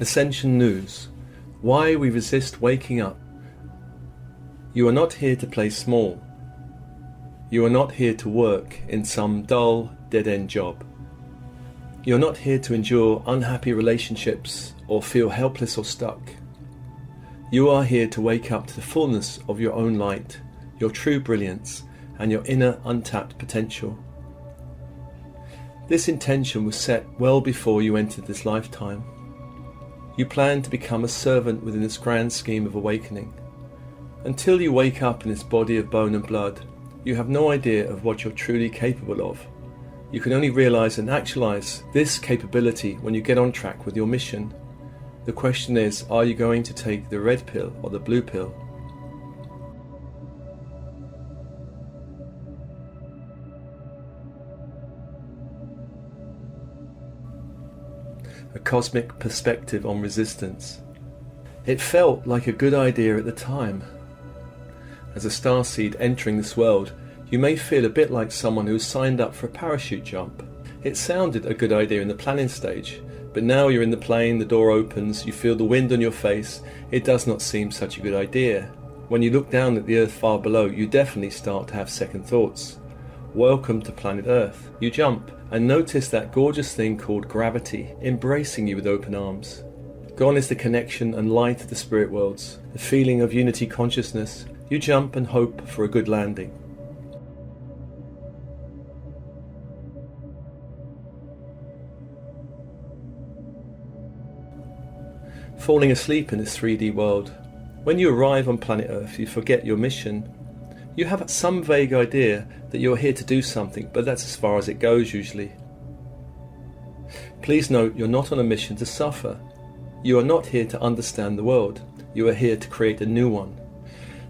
Ascension News. Why we resist waking up. You are not here to play small. You are not here to work in some dull, dead-end job. You are not here to endure unhappy relationships or feel helpless or stuck. You are here to wake up to the fullness of your own light, your true brilliance, and your inner untapped potential. This intention was set well before you entered this lifetime. You plan to become a servant within this grand scheme of awakening. Until you wake up in this body of bone and blood, you have no idea of what you're truly capable of. You can only realize and actualize this capability when you get on track with your mission. The question is, are you going to take the red pill or the blue pill? A cosmic perspective on resistance. It felt like a good idea at the time. As a starseed entering this world, you may feel a bit like someone who has signed up for a parachute jump. It sounded a good idea in the planning stage, but now you're in the plane, the door opens, you feel the wind on your face, it does not seem such a good idea. When you look down at the Earth far below, you definitely start to have second thoughts. Welcome to planet Earth. You jump and notice that gorgeous thing called gravity, embracing you with open arms. Gone is the connection and light of the spirit worlds, the feeling of unity consciousness. You jump and hope for a good landing. Falling asleep in this 3D world. When you arrive on planet Earth, you forget your mission. You have some vague idea that you're here to do something, but that's as far as it goes usually. Please note, you're not on a mission to suffer. You are not here to understand the world. You are here to create a new one.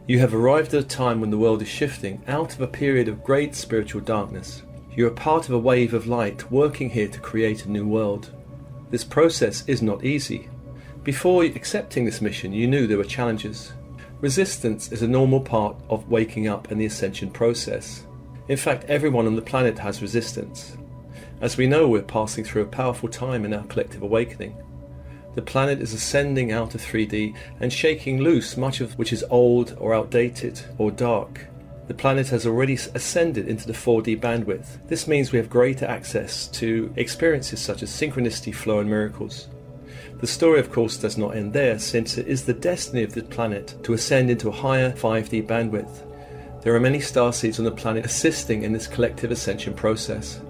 You have arrived at a time when the world is shifting out of a period of great spiritual darkness. You are part of a wave of light working here to create a new world. This process is not easy. Before accepting this mission, you knew there were challenges. Resistance is a normal part of waking up in the ascension process. In fact, everyone on the planet has resistance. As we know, we're passing through a powerful time in our collective awakening. The planet is ascending out of 3D and shaking loose much of which is old or outdated or dark. The planet has already ascended into the 4D bandwidth. This means we have greater access to experiences such as synchronicity, flow and miracles. The story, of course, does not end there, since it is the destiny of the planet to ascend into a higher 5D bandwidth. There are many starseeds on the planet assisting in this collective ascension process.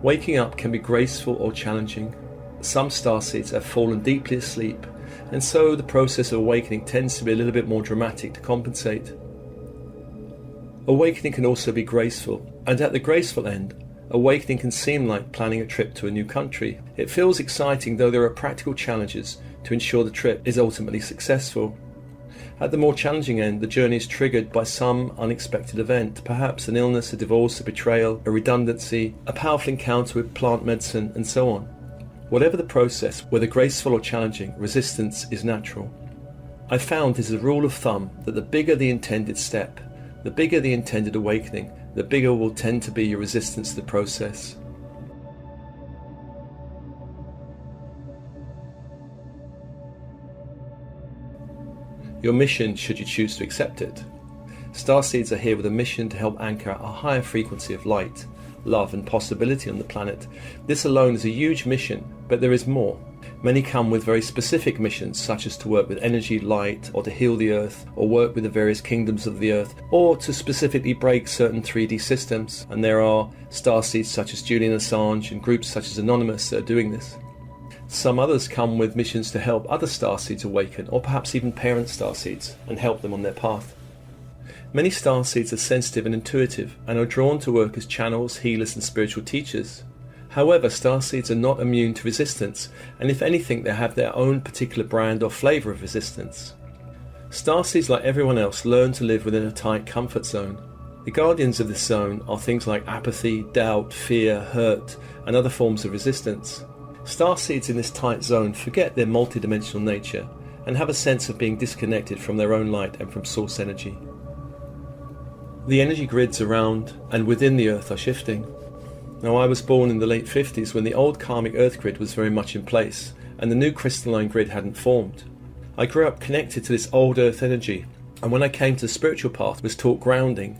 Waking up can be graceful or challenging. Some starseeds have fallen deeply asleep, and so the process of awakening tends to be a little bit more dramatic to compensate. Awakening can also be graceful, and at the graceful end, awakening can seem like planning a trip to a new country. It feels exciting, though there are practical challenges to ensure the trip is ultimately successful. At the more challenging end, the journey is triggered by some unexpected event, perhaps an illness, a divorce, a betrayal, a redundancy, a powerful encounter with plant medicine, and so on. Whatever the process, whether graceful or challenging, resistance is natural. I found as a rule of thumb that the bigger the intended step, the bigger the intended awakening, the bigger will tend to be your resistance to the process. Your mission, should you choose to accept it. Starseeds are here with a mission to help anchor a higher frequency of light, love and possibility on the planet. This alone is a huge mission, but there is more. Many come with very specific missions, such as to work with energy, light, or to heal the earth, or work with the various kingdoms of the earth, or to specifically break certain 3D systems. And there are starseeds such as Julian Assange and groups such as Anonymous that are doing this. Some others come with missions to help other starseeds awaken, or perhaps even parent starseeds, and help them on their path. Many starseeds are sensitive and intuitive, and are drawn to work as channels, healers and spiritual teachers. However, starseeds are not immune to resistance, and if anything, they have their own particular brand or flavour of resistance. Starseeds, like everyone else, learn to live within a tight comfort zone. The guardians of this zone are things like apathy, doubt, fear, hurt, and other forms of resistance. Starseeds in this tight zone forget their multidimensional nature, and have a sense of being disconnected from their own light and from source energy. The energy grids around and within the Earth are shifting. Now, I was born in the late 50s when the old karmic Earth grid was very much in place, and the new crystalline grid hadn't formed. I grew up connected to this old earth energy, and when I came to the spiritual path was taught grounding.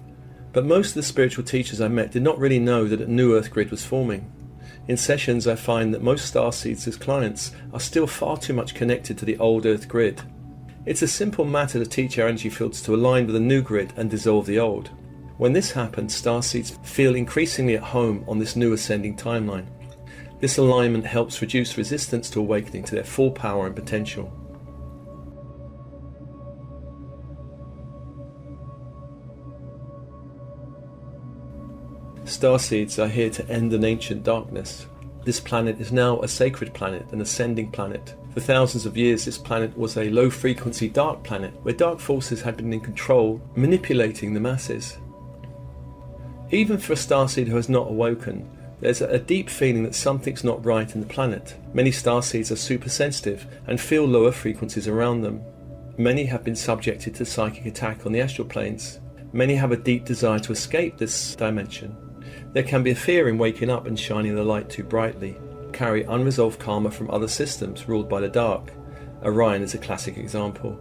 But most of the spiritual teachers I met did not really know that a new earth grid was forming. In sessions I find that most starseeds as clients are still far too much connected to the old earth grid. It's a simple matter to teach our energy fields to align with the new grid and dissolve the old. When this happens, starseeds feel increasingly at home on this new ascending timeline. This alignment helps reduce resistance to awakening to their full power and potential. Starseeds are here to end an ancient darkness. This planet is now a sacred planet, an ascending planet. For thousands of years, this planet was a low-frequency dark planet where dark forces had been in control, manipulating the masses. Even for a starseed who has not awoken, there's a deep feeling that something's not right in the planet. Many starseeds are super sensitive and feel lower frequencies around them. Many have been subjected to psychic attack on the astral planes. Many have a deep desire to escape this dimension. There can be a fear in waking up and shining the light too brightly. Carry unresolved karma from other systems ruled by the dark. Orion is a classic example.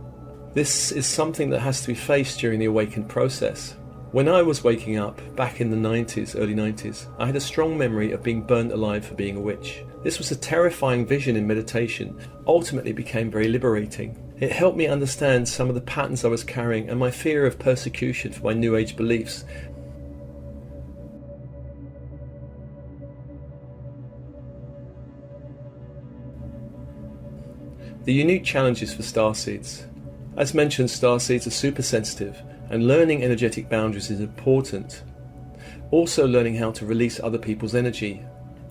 This is something that has to be faced during the awakened process. When I was waking up, back in the 90s, early 90s, I had a strong memory of being burnt alive for being a witch. This was a terrifying vision in meditation, ultimately became very liberating. It helped me understand some of the patterns I was carrying and my fear of persecution for my New Age beliefs. The unique challenges for starseeds. As mentioned, starseeds are super sensitive, and learning energetic boundaries is important. Also learning how to release other people's energy.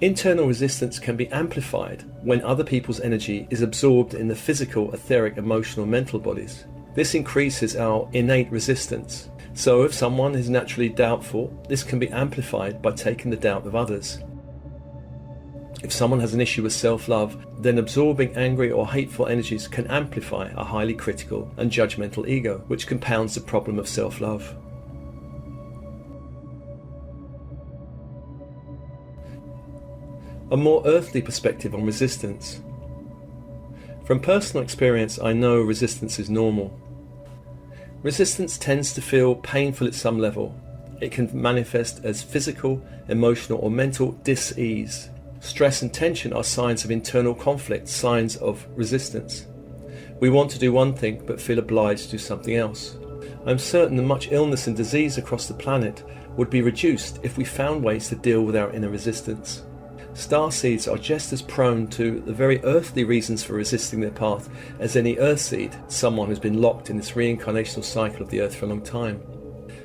Internal resistance can be amplified when other people's energy is absorbed in the physical, etheric, emotional, mental bodies. This increases our innate resistance. So if someone is naturally doubtful, this can be amplified by taking the doubt of others. If someone has an issue with self-love, then absorbing angry or hateful energies can amplify a highly critical and judgmental ego, which compounds the problem of self-love. A more earthly perspective on resistance. From personal experience, I know resistance is normal. Resistance tends to feel painful at some level. It can manifest as physical, emotional, or mental dis-ease. Stress and tension are signs of internal conflict, signs of resistance. We want to do one thing but feel obliged to do something else. I'm certain that much illness and disease across the planet would be reduced if we found ways to deal with our inner resistance. Starseeds are just as prone to the very earthly reasons for resisting their path as any earthseed, someone who's been locked in this reincarnational cycle of the earth for a long time.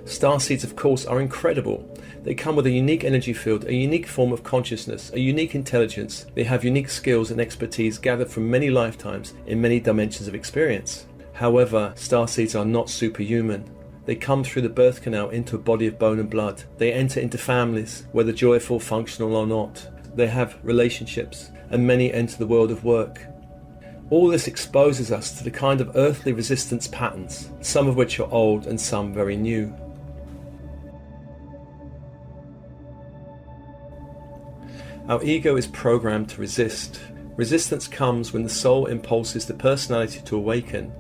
Starseeds, of course, are incredible. They come with a unique energy field, a unique form of consciousness, a unique intelligence. They have unique skills and expertise gathered from many lifetimes in many dimensions of experience. However, starseeds are not superhuman. They come through the birth canal into a body of bone and blood. They enter into families, whether joyful, functional or not. They have relationships, and many enter the world of work. All this exposes us to the kind of earthly resistance patterns, some of which are old and some very new. Our ego is programmed to resist. Resistance comes when the soul impulses the personality to awaken.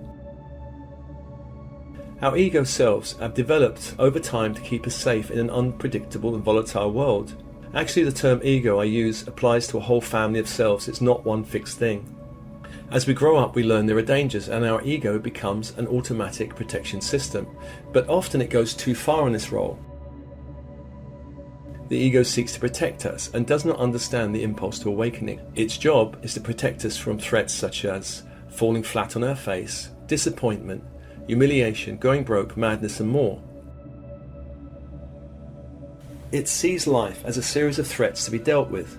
Our ego selves have developed over time to keep us safe in an unpredictable and volatile world. Actually, the term ego I use applies to a whole family of selves. It's not one fixed thing. As we grow up, we learn there are dangers, and our ego becomes an automatic protection system. But often it goes too far in this role. The ego seeks to protect us and does not understand the impulse to awakening. Its job is to protect us from threats such as falling flat on our face, disappointment, humiliation, going broke, madness, and more. It sees life as a series of threats to be dealt with,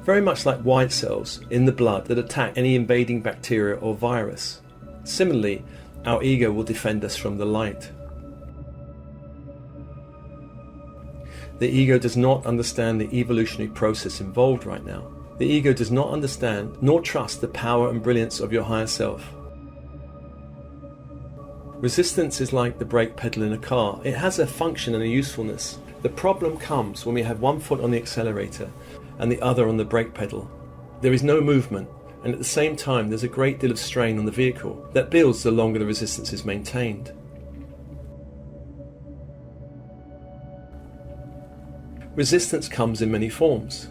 very much like white cells in the blood that attack any invading bacteria or virus. Similarly, our ego will defend us from the light. The ego does not understand the evolutionary process involved right now. The ego does not understand nor trust the power and brilliance of your higher self. Resistance is like the brake pedal in a car. It has a function and a usefulness. The problem comes when we have one foot on the accelerator and the other on the brake pedal. There is no movement, and at the same time there's a great deal of strain on the vehicle that builds the longer the resistance is maintained. Resistance comes in many forms.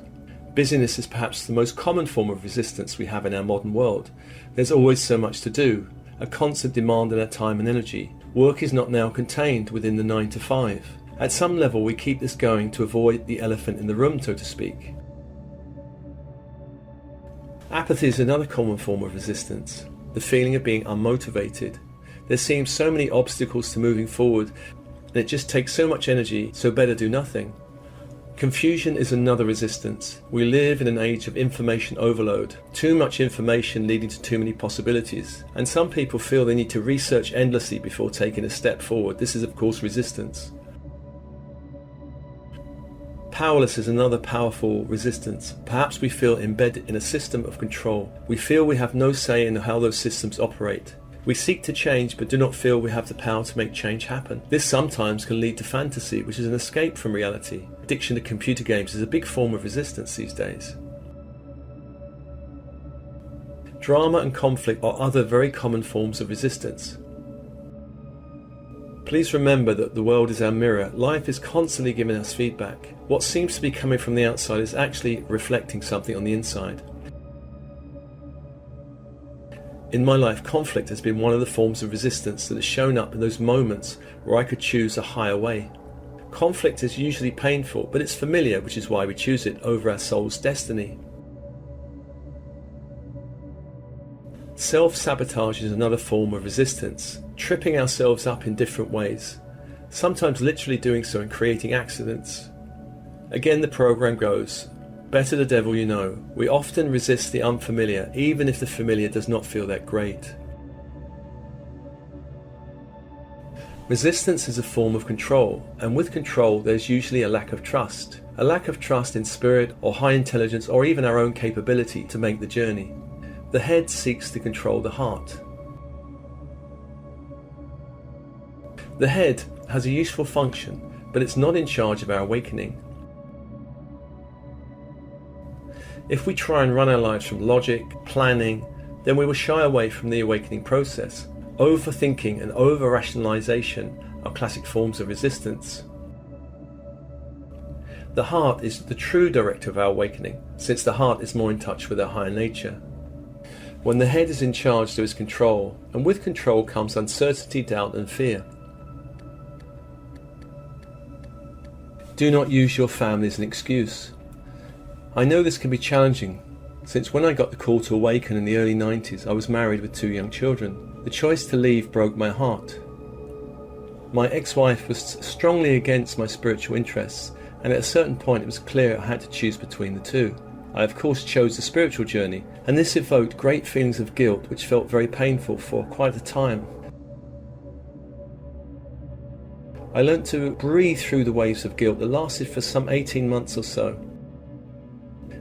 Busyness is perhaps the most common form of resistance we have in our modern world. There's always so much to do, a constant demand on our time and energy. Work is not now contained within the 9 to 5. At some level we keep this going to avoid the elephant in the room, so to speak. Apathy is another common form of resistance, the feeling of being unmotivated. There seems so many obstacles to moving forward, and it just takes so much energy, so better do nothing. Confusion is another resistance. We live in an age of information overload, too much information leading to too many possibilities, and some people feel they need to research endlessly before taking a step forward. This is of course resistance. Powerless is another powerful resistance. Perhaps we feel embedded in a system of control. We feel we have no say in how those systems operate. We seek to change but do not feel we have the power to make change happen. This sometimes can lead to fantasy, which is an escape from reality. Addiction to computer games is a big form of resistance these days. Drama and conflict are other very common forms of resistance. Please remember that the world is our mirror. Life is constantly giving us feedback. What seems to be coming from the outside is actually reflecting something on the inside. In my life, conflict has been one of the forms of resistance that has shown up in those moments where I could choose a higher way. Conflict is usually painful, but it's familiar, which is why we choose it over our soul's destiny. Self-sabotage is another form of resistance, tripping ourselves up in different ways, sometimes literally doing so and creating accidents. Again, the program goes, better the devil you know. We often resist the unfamiliar, even if the familiar does not feel that great. Resistance is a form of control, and with control there's usually a lack of trust. A lack of trust in spirit or high intelligence or even our own capability to make the journey. The head seeks to control the heart. The head has a useful function, but it's not in charge of our awakening. If we try and run our lives from logic, planning, then we will shy away from the awakening process. Overthinking and over-rationalization are classic forms of resistance. The heart is the true director of our awakening, since the heart is more in touch with our higher nature. When the head is in charge, there is control, and with control comes uncertainty, doubt and fear. Do not use your family as an excuse. I know this can be challenging, since when I got the call to awaken in the early 90s, I was married with 2 young children. The choice to leave broke my heart. My ex-wife was strongly against my spiritual interests, and at a certain point it was clear I had to choose between the two. I of course chose the spiritual journey, and this evoked great feelings of guilt which felt very painful for quite a time. I learnt to breathe through the waves of guilt that lasted for some 18 months or so.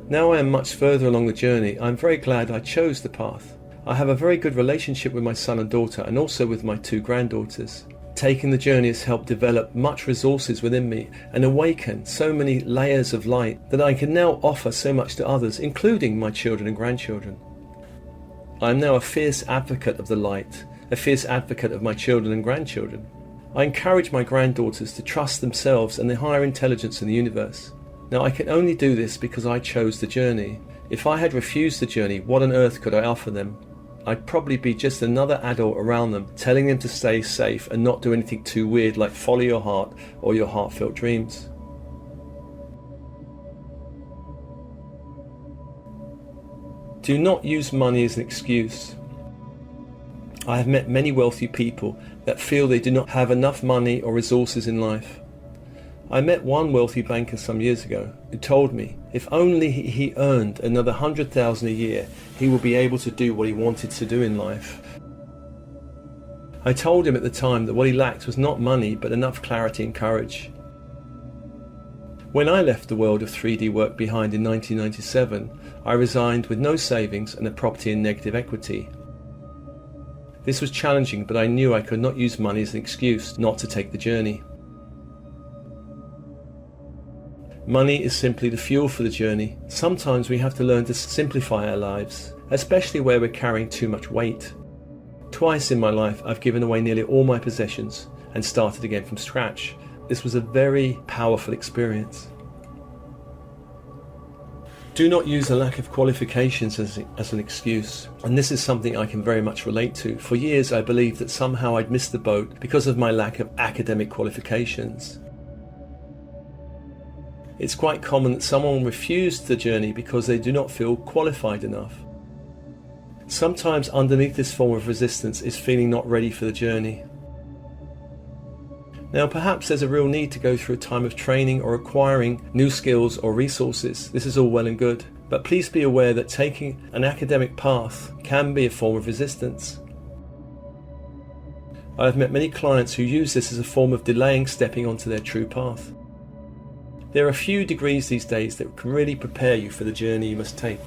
Now I am much further along the journey. I'm very glad I chose the path. I have a very good relationship with my son and daughter, and also with my 2 granddaughters. Taking the journey has helped develop much resources within me and awaken so many layers of light that I can now offer so much to others, including my children and grandchildren. I am now a fierce advocate of the light, a fierce advocate of my children and grandchildren. I encourage my granddaughters to trust themselves and the higher intelligence in the universe. Now I can only do this because I chose the journey. If I had refused the journey, what on earth could I offer them? I'd probably be just another adult around them, telling them to stay safe and not do anything too weird like follow your heart or your heartfelt dreams. Do not use money as an excuse. I have met many wealthy people that feel they do not have enough money or resources in life. I met one wealthy banker some years ago who told me if only he earned another 100,000 a year, he would be able to do what he wanted to do in life. I told him at the time that what he lacked was not money but enough clarity and courage. When I left the world of 3D work behind in 1997, I resigned with no savings and a property in negative equity. This was challenging, but I knew I could not use money as an excuse not to take the journey. Money is simply the fuel for the journey. Sometimes we have to learn to simplify our lives. especially where we're carrying too much weight. Twice in my life I've given away nearly all my possessions and started again from scratch. This was a very powerful experience. Do not use a lack of qualifications as an excuse, and this is something I can very much relate to. For years I believed that somehow I'd missed the boat because of my lack of academic qualifications. It's quite common that someone refused the journey because they do not feel qualified enough. Sometimes underneath this form of resistance is feeling not ready for the journey. Now perhaps there's a real need to go through a time of training or acquiring new skills or resources. This is all well and good, but please be aware that taking an academic path can be a form of resistance. I have met many clients who use this as a form of delaying stepping onto their true path. There are a few degrees these days that can really prepare you for the journey you must take.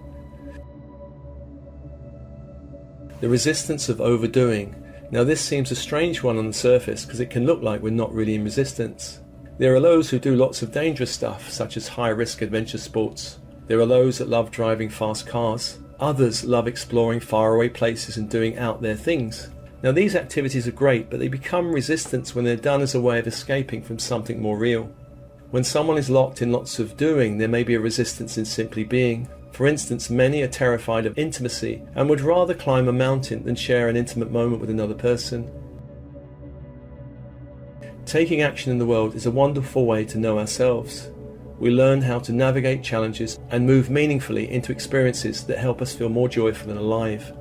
The resistance of overdoing. Now this seems a strange one on the surface because it can look like we're not really in resistance. There are those who do lots of dangerous stuff such as high risk adventure sports. There are those that love driving fast cars. Others love exploring faraway places and doing out there things. Now these activities are great, but they become resistance when they're done as a way of escaping from something more real. When someone is locked in lots of doing, there may be a resistance in simply being. For instance, many are terrified of intimacy and would rather climb a mountain than share an intimate moment with another person. Taking action in the world is a wonderful way to know ourselves. We learn how to navigate challenges and move meaningfully into experiences that help us feel more joyful and alive.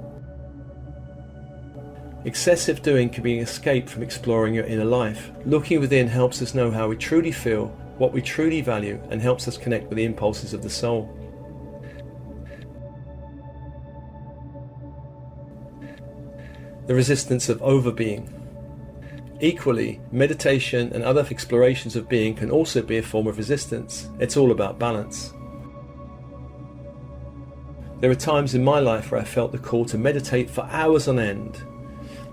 Excessive doing can be an escape from exploring your inner life. Looking within helps us know how we truly feel, what we truly value, and helps us connect with the impulses of the soul. The resistance of overbeing. Equally, meditation and other explorations of being can also be a form of resistance. It's all about balance. There are times in my life where I felt the call to meditate for hours on end.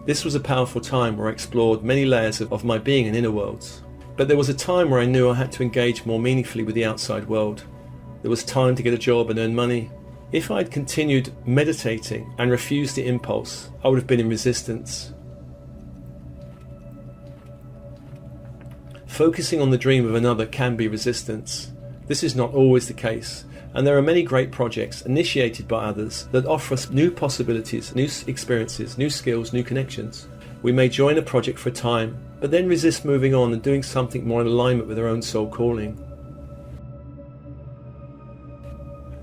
This was a powerful time where I explored many layers of my being and inner worlds. But there was a time where I knew I had to engage more meaningfully with the outside world. There was time to get a job and earn money. If I had continued meditating and refused the impulse, I would have been in resistance. Focusing on the dream of another can be resistance. This is not always the case, and there are many great projects initiated by others that offer us new possibilities, new experiences, new skills, new connections. We may join a project for a time, but then resist moving on and doing something more in alignment with our own soul calling.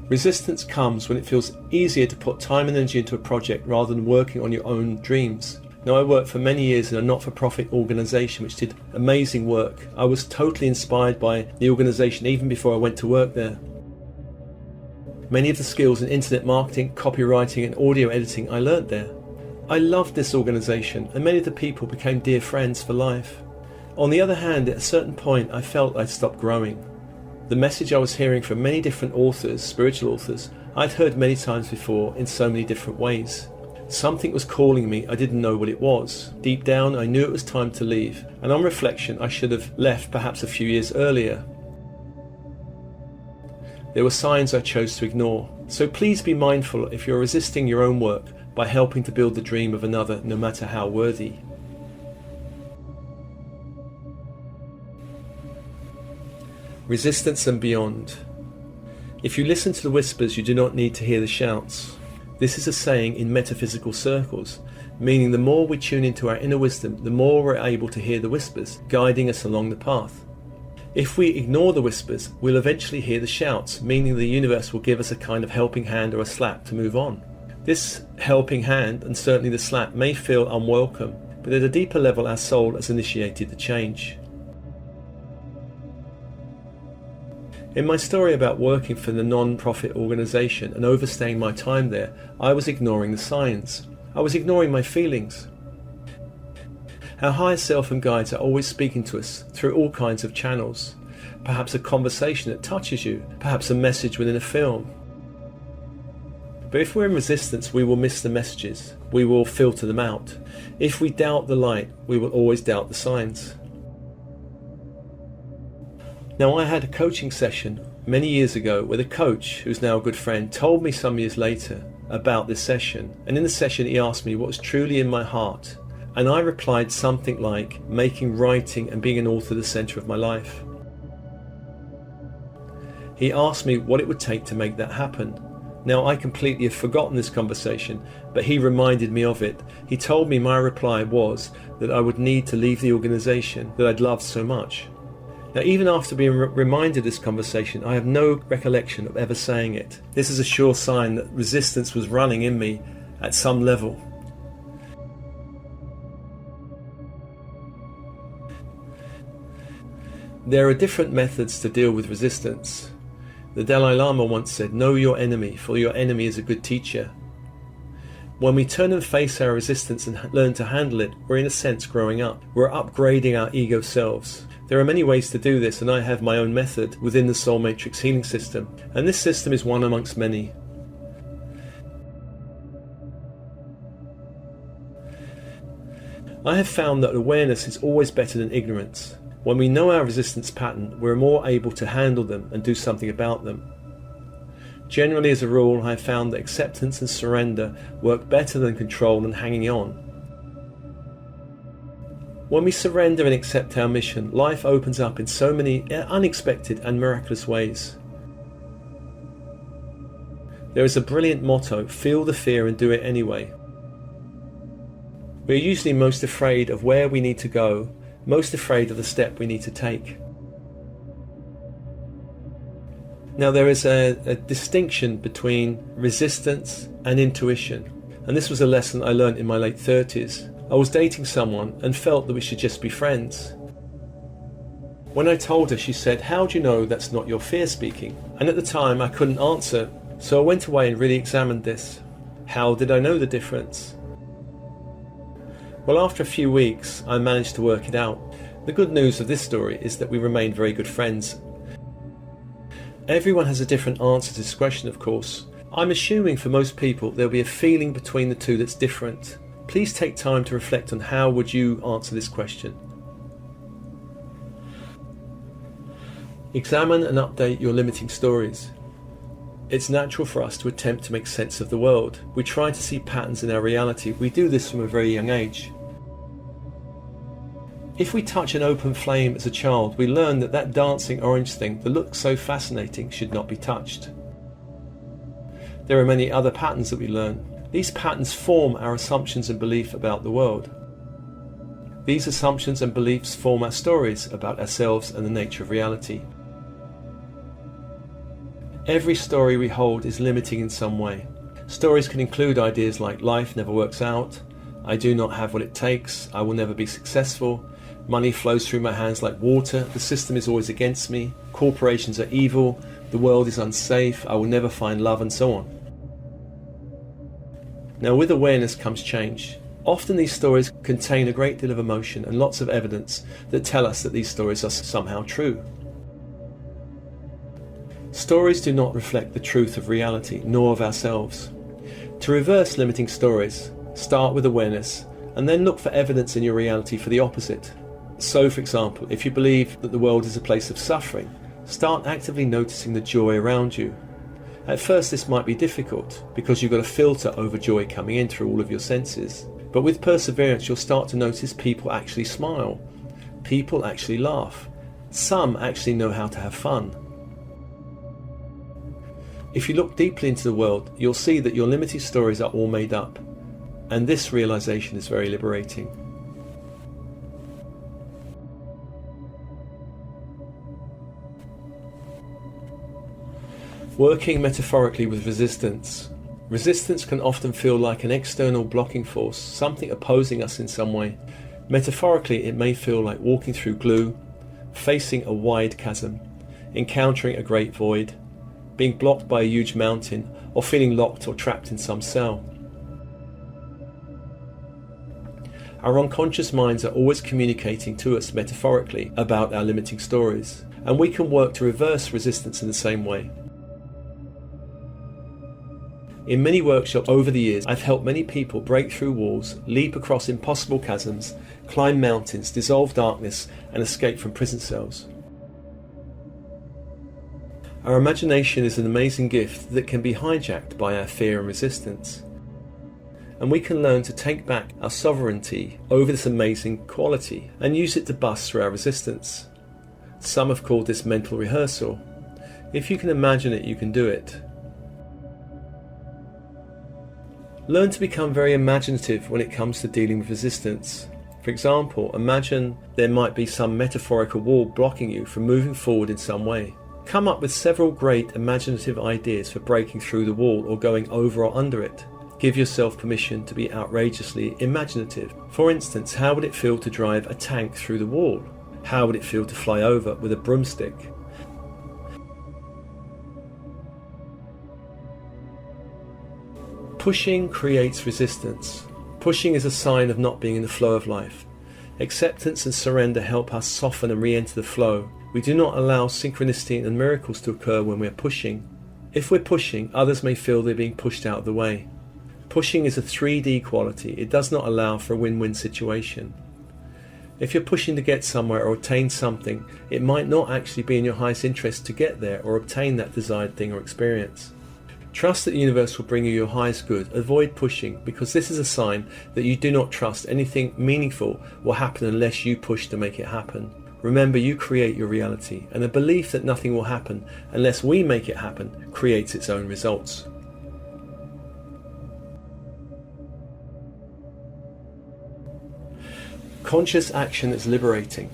Resistance comes when it feels easier to put time and energy into a project rather than working on your own dreams. Now, I worked for many years in a not-for-profit organisation which did amazing work. I was totally inspired by the organisation even before I went to work there. Many of the skills in internet marketing, copywriting and audio editing I learnt there. I loved this organisation and many of the people became dear friends for life. On the other hand, at a certain point I felt I'd stopped growing. The message I was hearing from many different authors, spiritual authors, I'd heard many times before in so many different ways. Something was calling me, I didn't know what it was. Deep down I knew it was time to leave, and on reflection I should have left perhaps a few years earlier. There were signs I chose to ignore, so please be mindful if you're resisting your own work by helping to build the dream of another, no matter how worthy. Resistance and beyond. If you listen to the whispers, you do not need to hear the shouts. This is a saying in metaphysical circles, meaning the more we tune into our inner wisdom, the more we're able to hear the whispers, guiding us along the path. If we ignore the whispers, we'll eventually hear the shouts, meaning the universe will give us a kind of helping hand or a slap to move on. This helping hand, and certainly the slap, may feel unwelcome, but at a deeper level our soul has initiated the change. In my story about working for the non-profit organisation and overstaying my time there, I was ignoring the signs. I was ignoring my feelings. Our higher self and guides are always speaking to us through all kinds of channels. Perhaps a conversation that touches you, perhaps a message within a film. But if we're in resistance, we will miss the messages. We will filter them out. If we doubt the light, we will always doubt the signs. Now, I had a coaching session many years ago where the coach, who's now a good friend, told me some years later about this session, and in the session he asked me what was truly in my heart, and I replied something like making writing and being an author the centre of my life. He asked me what it would take to make that happen. Now, I completely have forgotten this conversation, but he reminded me of it. He told me my reply was that I would need to leave the organisation that I'd loved so much. Now, even after being reminded of this conversation, I have no recollection of ever saying it. This is a sure sign that resistance was running in me at some level. There are different methods to deal with resistance. The Dalai Lama once said, "Know your enemy, for your enemy is a good teacher." When we turn and face our resistance and learn to handle it, we're in a sense growing up. We're upgrading our ego selves. There are many ways to do this, and I have my own method within the Soul Matrix healing system, and this system is one amongst many. I have found that awareness is always better than ignorance. When we know our resistance pattern, we're more able to handle them and do something about them. Generally, as a rule, I have found that acceptance and surrender work better than control and hanging on. When we surrender and accept our mission, life opens up in so many unexpected and miraculous ways. There is a brilliant motto: feel the fear and do it anyway. We are usually most afraid of where we need to go, most afraid of the step we need to take. Now, there is a distinction between resistance and intuition, and this was a lesson I learned in my late 30s. I was dating someone and felt that we should just be friends. When I told her, she said, "How do you know that's not your fear speaking?" And at the time I couldn't answer, so I went away and really examined this. How did I know the difference? Well, after a few weeks, I managed to work it out. The good news of this story is that we remained very good friends. Everyone has a different answer to this question, of course. I'm assuming for most people there'll be a feeling between the two that's different. Please take time to reflect on how would you answer this question. Examine and update your limiting stories. It's natural for us to attempt to make sense of the world. We try to see patterns in our reality. We do this from a very young age. If we touch an open flame as a child, we learn that that dancing orange thing that looks so fascinating should not be touched. There are many other patterns that we learn. These patterns form our assumptions and belief about the world. These assumptions and beliefs form our stories about ourselves and the nature of reality. Every story we hold is limiting in some way. Stories can include ideas like life never works out, I do not have what it takes, I will never be successful, money flows through my hands like water, the system is always against me, corporations are evil, the world is unsafe, I will never find love, and so on. Now, with awareness comes change. Often these stories contain a great deal of emotion and lots of evidence that tell us that these stories are somehow true. Stories do not reflect the truth of reality, nor of ourselves. To reverse limiting stories, start with awareness and then look for evidence in your reality for the opposite. So, for example, if you believe that the world is a place of suffering, start actively noticing the joy around you. At first this might be difficult because you've got a filter over joy coming in through all of your senses. But with perseverance you'll start to notice people actually smile, people actually laugh, some actually know how to have fun. If you look deeply into the world, you'll see that your limited stories are all made up, and this realization is very liberating. Working metaphorically with resistance. Resistance can often feel like an external blocking force, something opposing us in some way. Metaphorically, it may feel like walking through glue, facing a wide chasm, encountering a great void, being blocked by a huge mountain, or feeling locked or trapped in some cell. Our unconscious minds are always communicating to us metaphorically about our limiting stories, and we can work to reverse resistance in the same way. In many workshops over the years, I've helped many people break through walls, leap across impossible chasms, climb mountains, dissolve darkness, and escape from prison cells. Our imagination is an amazing gift that can be hijacked by our fear and resistance. And we can learn to take back our sovereignty over this amazing quality and use it to bust through our resistance. Some have called this mental rehearsal. If you can imagine it, you can do it. Learn to become very imaginative when it comes to dealing with resistance. For example, imagine there might be some metaphorical wall blocking you from moving forward in some way. Come up with several great imaginative ideas for breaking through the wall or going over or under it. Give yourself permission to be outrageously imaginative. For instance, how would it feel to drive a tank through the wall? How would it feel to fly over with a broomstick? Pushing creates resistance. Pushing is a sign of not being in the flow of life. Acceptance and surrender help us soften and re-enter the flow. We do not allow synchronicity and miracles to occur when we are pushing. If we're pushing, others may feel they're being pushed out of the way. Pushing is a 3D quality. It does not allow for a win-win situation. If you're pushing to get somewhere or attain something, it might not actually be in your highest interest to get there or obtain that desired thing or experience. Trust that the universe will bring you your highest good. Avoid pushing, because this is a sign that you do not trust anything meaningful will happen unless you push to make it happen. Remember, you create your reality, and a belief that nothing will happen unless we make it happen creates its own results. Conscious action is liberating.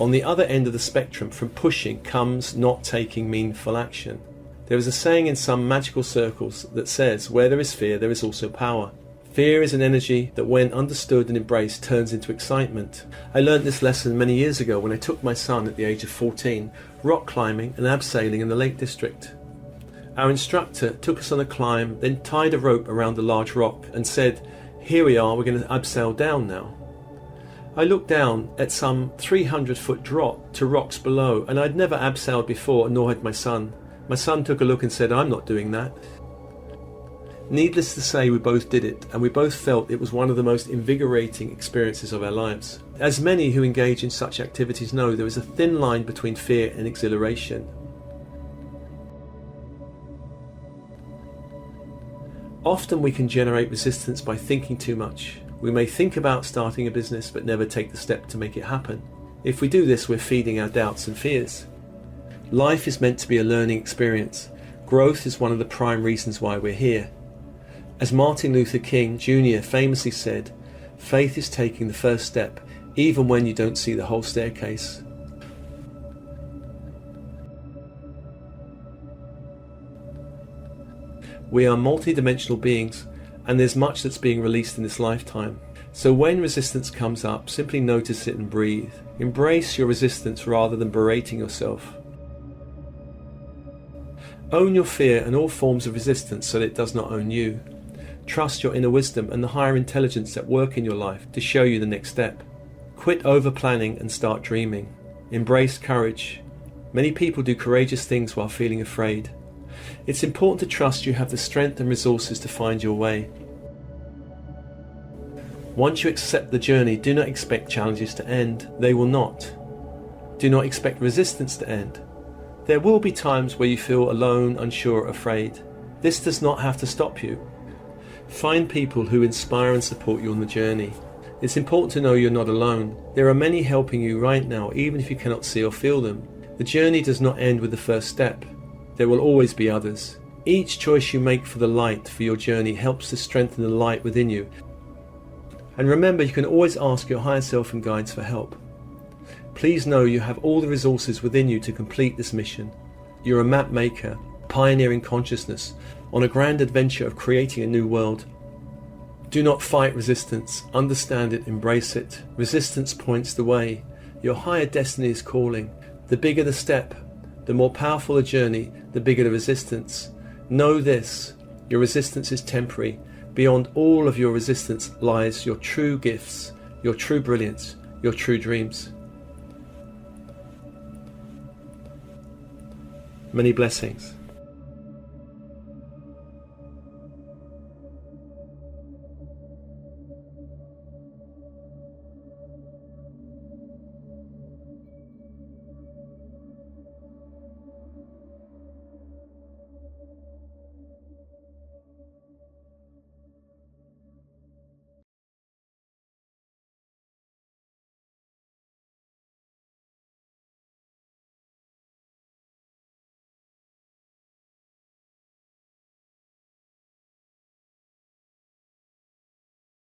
On the other end of the spectrum from pushing comes not taking meaningful action. There is a saying in some magical circles that says, where there is fear, there is also power. Fear is an energy that, when understood and embraced, turns into excitement. I learnt this lesson many years ago when I took my son at the age of 14, rock climbing and abseiling in the Lake District. Our instructor took us on a climb, then tied a rope around a large rock and said, "Here we are, we're going to abseil down now." I looked down at some 300-foot drop to rocks below, and I'd never abseiled before, nor had my son. My son took a look and said, "I'm not doing that." Needless to say, we both did it, and we both felt it was one of the most invigorating experiences of our lives. As many who engage in such activities know, there is a thin line between fear and exhilaration. Often we can generate resistance by thinking too much. We may think about starting a business but never take the step to make it happen. If we do this, we're feeding our doubts and fears. Life is meant to be a learning experience. Growth is one of the prime reasons why we're here. As Martin Luther King Jr. famously said, faith is taking the first step, even when you don't see the whole staircase. We are multi-dimensional beings, and there's much that's being released in this lifetime. So when resistance comes up, simply notice it and breathe. Embrace your resistance rather than berating yourself. Own your fear and all forms of resistance so that it does not own you. Trust your inner wisdom and the higher intelligence at work in your life to show you the next step. Quit over-planning and start dreaming. Embrace courage. Many people do courageous things while feeling afraid. It's important to trust you have the strength and resources to find your way. Once you accept the journey, do not expect challenges to end. They will not. Do not expect resistance to end. There will be times where you feel alone, unsure, afraid. This does not have to stop you. Find people who inspire and support you on the journey. It's important to know you're not alone. There are many helping you right now, even if you cannot see or feel them. The journey does not end with the first step. There will always be others. Each choice you make for the light for your journey helps to strengthen the light within you. And remember, you can always ask your higher self and guides for help. Please know you have all the resources within you to complete this mission. You're a map maker, pioneering consciousness, on a grand adventure of creating a new world. Do not fight resistance. Understand it, embrace it. Resistance points the way. Your higher destiny is calling. The bigger the step, the more powerful the journey, the bigger the resistance. Know this, your resistance is temporary. Beyond all of your resistance lies your true gifts, your true brilliance, your true dreams. Many blessings.